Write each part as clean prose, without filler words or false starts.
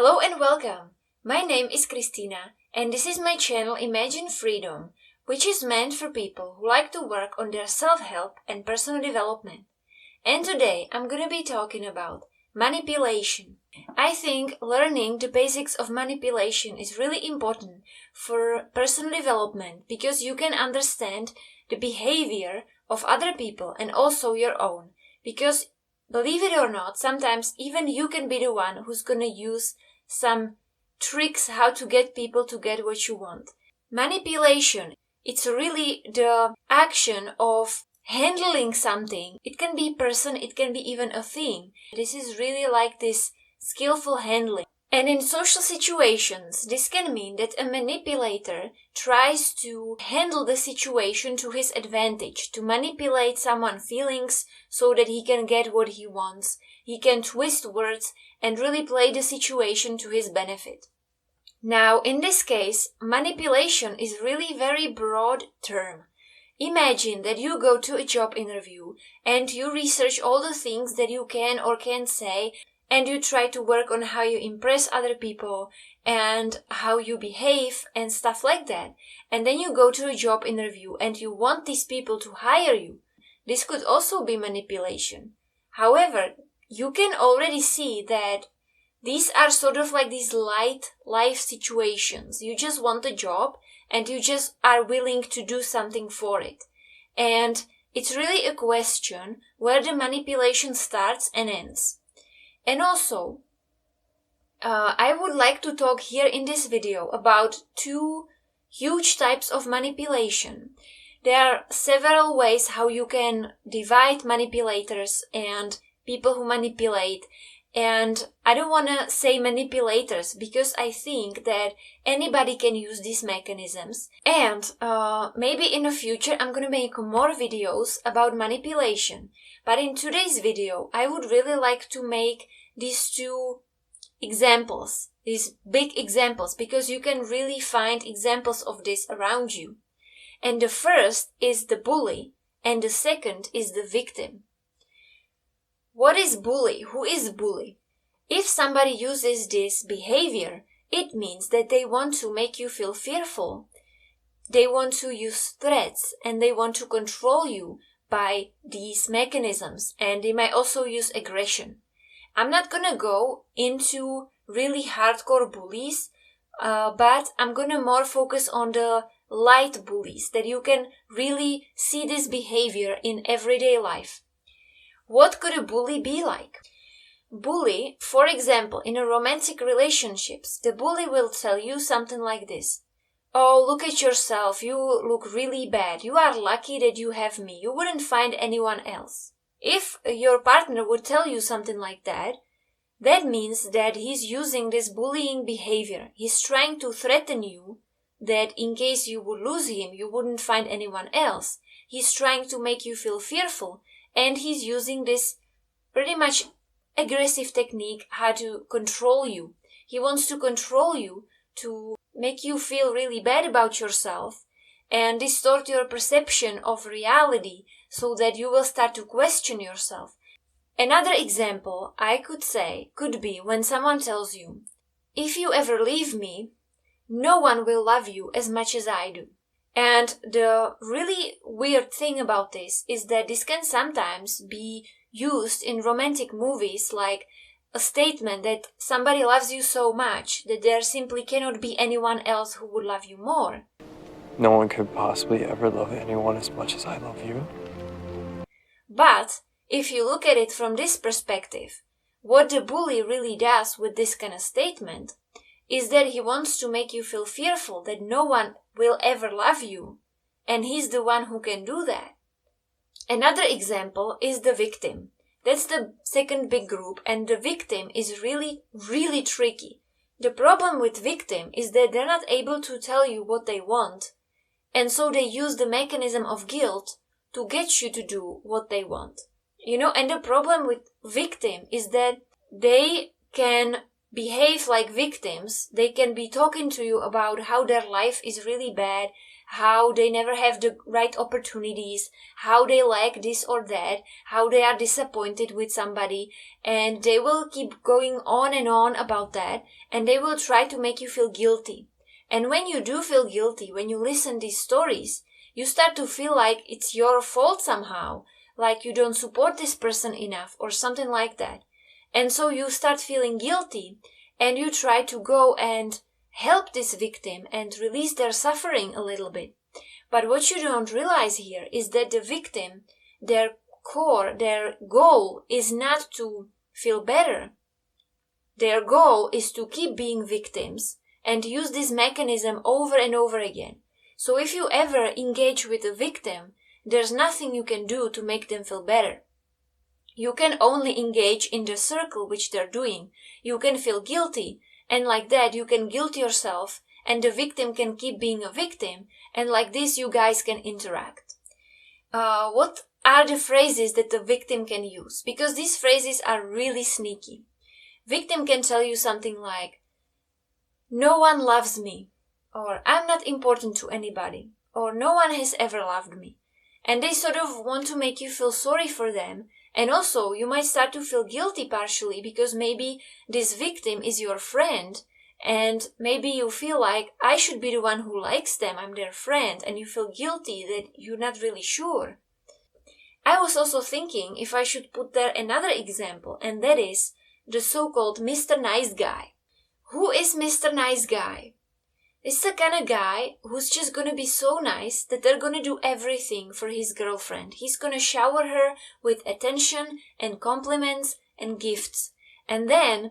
Hello and welcome! My name is Christina and this is my channel Imagine Freedom, which is meant for people who like to work on their self-help and personal development. And today I'm gonna be talking about manipulation. I think learning the basics of manipulation is really important for personal development because you can understand the behavior of other people and also your own. Because believe it or not, sometimes even you can be the one who's gonna use some tricks how to get people to get what you want. Manipulation, it's really the action of handling something. It can be a person, it can be even a thing. This is really like this skillful handling. And in social situations, this can mean that a manipulator tries to handle the situation to his advantage, to manipulate someone's feelings so that he can get what he wants. He can twist words and really play the situation to his benefit. Now, in this case, manipulation is really very broad term. Imagine that you go to a job interview and you research all the things that you can or can't say, and you try to work on how you impress other people and how you behave and stuff like that. And then you go to a job interview and you want these people to hire you. This could also be manipulation. However, you can already see that these are sort of like these light life situations. You just want a job and you just are willing to do something for it. And it's really a question where the manipulation starts and ends. And also, I would like to talk here in this video about two huge types of manipulation. There are several ways how you can divide manipulators and people who manipulate. And I don't want to say manipulators because I think that anybody can use these mechanisms. And maybe in the future I'm going to make more videos about manipulation. But in today's video, I would really like to make these two examples, these big examples, because you can really find examples of this around you. And the first is the bully, and the second is the victim. What is bully? Who is bully? If somebody uses this behavior, it means that they want to make you feel fearful. They want to use threats and they want to control you by these mechanisms, and they might also use aggression. I'm not gonna go into really hardcore bullies, but I'm gonna more focus on the light bullies that you can really see this behavior in everyday life. What could a bully be like? Bully, for example, in a romantic relationships, the bully will tell you something like this. Oh, look at yourself, you look really bad. You are lucky that you have me. You wouldn't find anyone else. If your partner would tell you something like that, that means that he's using this bullying behavior. He's trying to threaten you that in case you would lose him, you wouldn't find anyone else. He's trying to make you feel fearful. And he's using this pretty much aggressive technique how to control you. He wants to control you to make you feel really bad about yourself and distort your perception of reality so that you will start to question yourself. Another example I could say could be when someone tells you, if you ever leave me, no one will love you as much as I do. And the really weird thing about this is that this can sometimes be used in romantic movies like a statement that somebody loves you so much that there simply cannot be anyone else who would love you more. No one could possibly ever love anyone as much as I love you. But if you look at it from this perspective, what the bully really does with this kind of statement is that he wants to make you feel fearful that no one will ever love you, and he's the one who can do that. Another example is the victim. That's the second big group, and the victim is really, really tricky. The problem with victim is that they're not able to tell you what they want, and so they use the mechanism of guilt to get you to do what they want. And the problem with victim is that they can behave like victims. They can be talking to you about how their life is really bad, how they never have the right opportunities, how they lack this or that, how they are disappointed with somebody, and they will keep going on and on about that, and they will try to make you feel guilty. And when you do feel guilty, when you listen these stories, you start to feel like it's your fault somehow, like you don't support this person enough or something like that. And so you start feeling guilty, and you try to go and help this victim and release their suffering a little bit. But what you don't realize here is that the victim, their core, their goal is not to feel better. Their goal is to keep being victims and use this mechanism over and over again. So if you ever engage with a victim, there's nothing you can do to make them feel better. You can only engage in the circle which they're doing. You can feel guilty, and like that you can guilt yourself, and the victim can keep being a victim, and like this you guys can interact. What are the phrases that the victim can use? Because these phrases are really sneaky. Victim can tell you something like, "No one loves me," or "I'm not important to anybody," or "No one has ever loved me." And they sort of want to make you feel sorry for them. And also, you might start to feel guilty partially because maybe this victim is your friend, and maybe you feel like, I should be the one who likes them, I'm their friend, and you feel guilty that you're not really sure. I was also thinking if I should put there another example, and that is the so-called Mr. Nice Guy. Who is Mr. Nice Guy? It's the kind of guy who's just gonna be so nice that they're gonna do everything for his girlfriend. He's gonna shower her with attention and compliments and gifts. And then,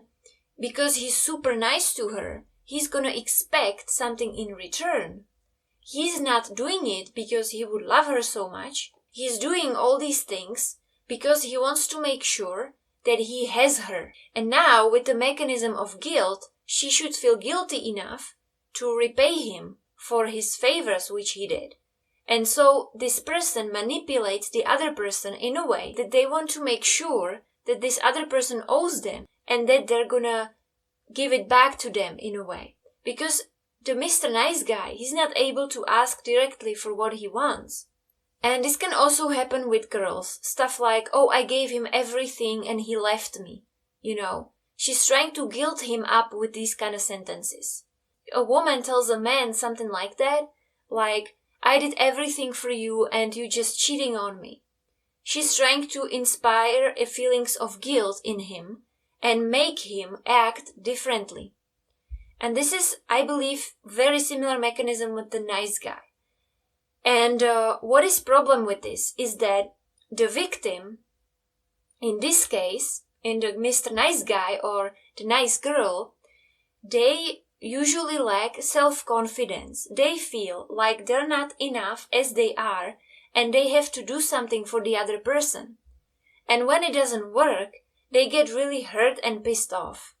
because he's super nice to her, he's gonna expect something in return. He's not doing it because he would love her so much. He's doing all these things because he wants to make sure that he has her. And now, with the mechanism of guilt, she should feel guilty enough to repay him for his favors which he did. And so this person manipulates the other person in a way that they want to make sure that this other person owes them and that they're gonna give it back to them in a way. Because the Mr. Nice Guy, he's not able to ask directly for what he wants. And this can also happen with girls. Stuff like, "Oh, I gave him everything and he left me." You know, she's trying to guilt him up with these kind of sentences. A woman tells a man something like that, like, "I did everything for you and you just cheating on me." She's trying to inspire a feelings of guilt in him and make him act differently. And this is, I believe, very similar mechanism with the nice guy. And what is problem with this is that the victim, in this case, in the Mr. Nice Guy or the nice girl, they usually lack self-confidence. They feel like they're not enough as they are and they have to do something for the other person. And when it doesn't work, they get really hurt and pissed off.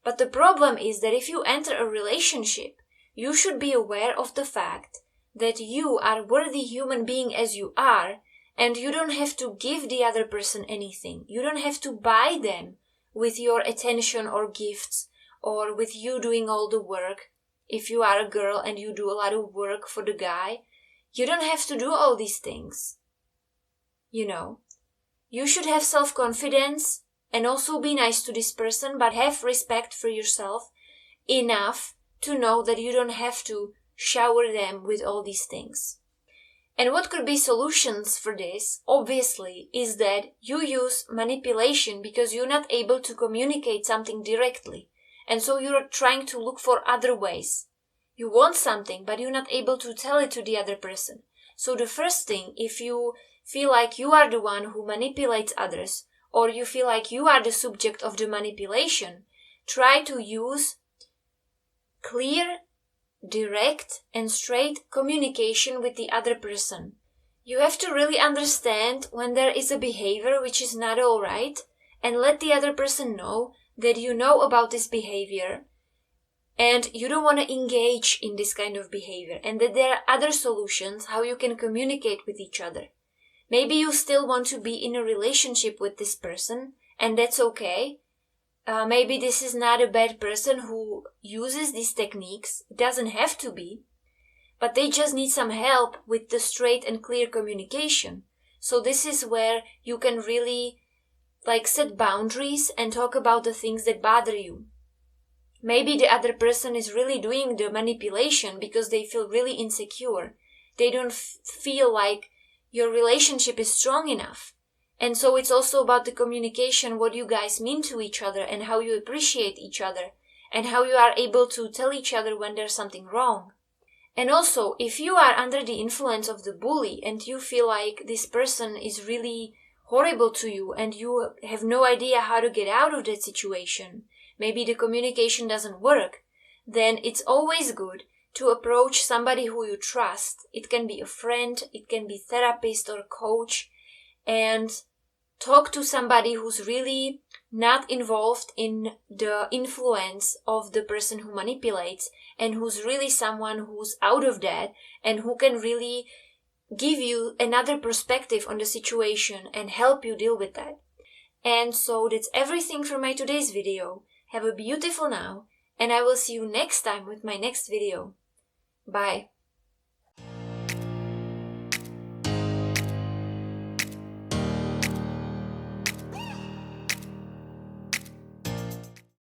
But the problem is that if you enter a relationship, you should be aware of the fact that you are a worthy human being as you are, and you don't have to give the other person anything. You don't have to buy them with your attention or gifts, or with you doing all the work. If you are a girl and you do a lot of work for the guy, you don't have to do all these things. You know, you should have self-confidence and also be nice to this person, but have respect for yourself enough to know that you don't have to shower them with all these things. And what could be solutions for this, obviously, is that you use manipulation because you're not able to communicate something directly. And so you're trying to look for other ways. You want something, but you're not able to tell it to the other person. So the first thing, if you feel like you are the one who manipulates others, or you feel like you are the subject of the manipulation, try to use clear, direct, and straight communication with the other person. You have to really understand when there is a behavior which is not all right, and let the other person know that you know about this behavior and you don't want to engage in this kind of behavior, and that there are other solutions how you can communicate with each other. Maybe you still want to be in a relationship with this person, and that's okay. Maybe this is not a bad person who uses these techniques. It doesn't have to be. but they just need some help with the straight and clear communication. So this is where you can really set boundaries and talk about the things that bother you. Maybe the other person is really doing the manipulation because they feel really insecure. They don't feel like your relationship is strong enough. And so it's also about the communication, what you guys mean to each other and how you appreciate each other and how you are able to tell each other when there's something wrong. And also, if you are under the influence of the bully and you feel like this person is really horrible to you and you have no idea how to get out of that situation, maybe the communication doesn't work, then it's always good to approach somebody who you trust. It can be a friend, it can be therapist or coach, and talk to somebody who's really not involved in the influence of the person who manipulates and who's really someone who's out of that and who can really give you another perspective on the situation and help you deal with that. And so that's everything for my today's video. Have a beautiful now, and I will see you next time with my next video. Bye.